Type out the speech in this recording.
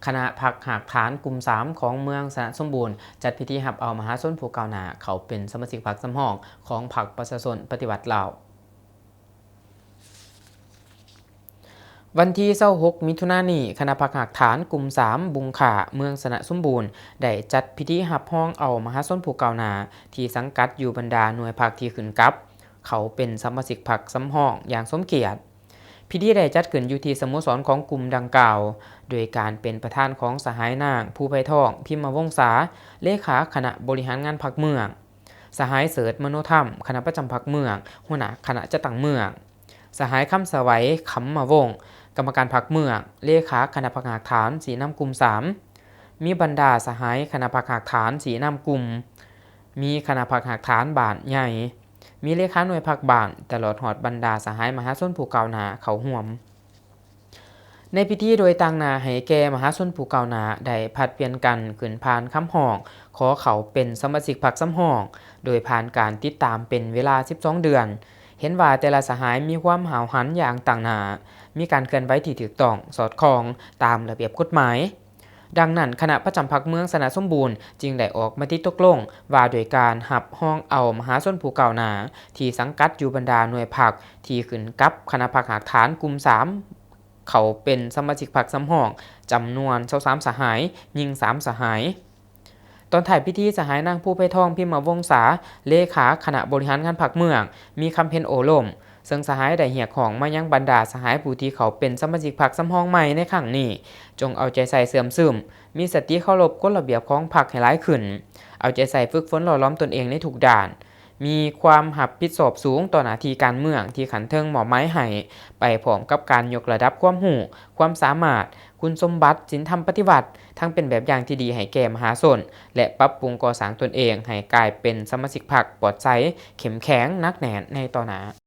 คณะพักหักฐานกลุ่ม3ของเมืองสนะสมบูรณ์จัดพิธีรับเอามหาชนผู้ก้าวหน้าเขาเป็นสมาชิกพรรคสำรองของพรรคประชาชนปฏิวัติลาววันที่26มิถุนายนนี้คณะพักหักฐานกลุ่ม3บุงขาเมืองสนะสมบูรณ์ได้จัดพิธีรับห้องเอามหาชนผู้ก้าวหน้าที่สังกัดอยู่บรรดาหน่วยพรรคที่ขึ้นกับเขาเป็นสมาชิกพรรคสำรองอย่างสมเกียรติพิธีได้จัดขึ้นอยู่ที่สโมสรของกลุ่มดังกล่าวโดยการเป็นประธานของสหายนางผู้ไพทองพิมพ์วงศาเลขาคณะบริหารงานพรรคเมืองสหายเสริฐมโนธรรมคณะประจำพรรคเมืองหัวหน้าคณะจัดตั้งเมืองสหายคำสวัยขำมาวงกรรมการพรรคเมืองเลขาคณะพักหักฐานสีน้ำกลุ่ม3มีบรรดาสหายคณะพักหักฐานสีน้ำกลุ่มมีคณะพักหักฐานบ้านใหญ่มีเลขาหน่วยพักบ้านตลอดหอดบรรดาสหายมหาชนผู้ก้าวหน้าเขาห่วมในพิธีโดยต่างหน้าให้แก่มหาชนผู้ก้าวหน้าได้ผัดเปลี่ยนกันขึ้นผ่านคำห้องขอเขาเป็นสมาชิกพรรคสำรองโดยผ่านการติดตามเป็นเวลา12เดือนเห็นว่าแต่ละสหายมีความหาวหันอย่างต่างหน้ามีการเคลื่อนไหวที่ถูกต้องสอดคล้องตามระเบียบกฎหมายดังนั้นคณะประจำพรรคเมืองสนะสมบูรณ์จึงได้ออกมติตกลงว่าโดยการหับห้องเอามหาชนผู้ก้าวหน้าที่สังกัดอยู่บรรดาหน่วยพรรคที่ขึ้นกับคณะพรรคหักฐานกลุ่ม3เขาเป็นสมาชิกพรรคสำรองจำนวน23สหายยิง3สหายตอนถ่ายพิธีสหายนางผู้ไพทองพิมพ์วงศาเลขาคณะบริหารงานพรรคเมืองมีคำเพ็ญโอโลมซึ่งสหายได้เหียกของมายังบรรดาสหายผู้ที่เขาเป็นสมาชิกพรรคสำรองใหม่ในครั้งนี้จงเอาใจใส่เสื่อมซึมมีสติเคารพกฎระเบียบของพรรคให้หลายขึ้นเอาใจใส่ฝึกฝนหล่อล้อมตนเองในทุกด้านมีความรับผิดชอบสูงต่อหน้าที่การเมืองที่ขันเทิงหมอบไม้ให้ไปพร้อมกับการยกระดับความรู้ความสามารถคุณสมบัติศีลธรรมปฏิบัติทั้งเป็นแบบอย่างที่ดีให้แก่มหาชนและปรับปรุงก่อสร้างตนเองให้กลายเป็นสมาชิกพรรคปลอดภัยเข้มแข็งหนักแน่นในต่อหน้า